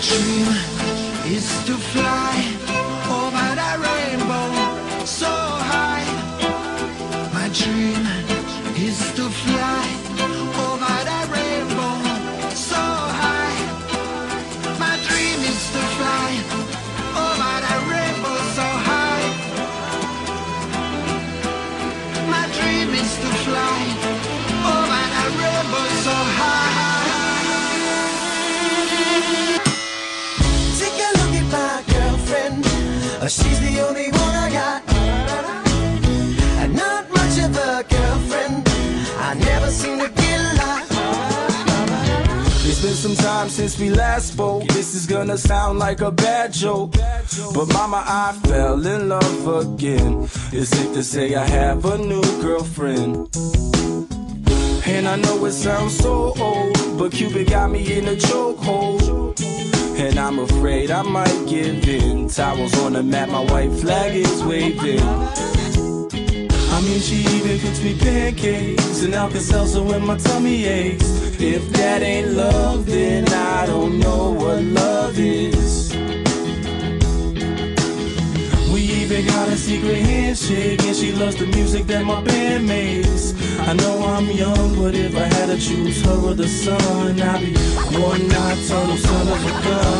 dream is to fly over the rainbow so high. My dream is to fly over the rainbow so high. My dream is to fly over the rainbow so high. My dream is to fly over the rainbow so high. She's the only one I got, and not much of a girlfriend. I never seem to get a lot. It's been some time since we last spoke. This is gonna sound like a bad joke, but mama, I fell in love again. It's safe to say I have a new girlfriend. And I know it sounds so old, but Cupid got me in a chokehold. And I'm afraid I might give in. Towels on the mat, my white flag is waving. I mean, she even cooks me pancakes and Alka-Seltzer when my tummy aches. If that ain't love, then I don't know what love is. We even got a secret handshake, and she loves the music that my band makes. I know I'm young, but if I had to choose her or the sun, I'd be one nocturnal son of a gun.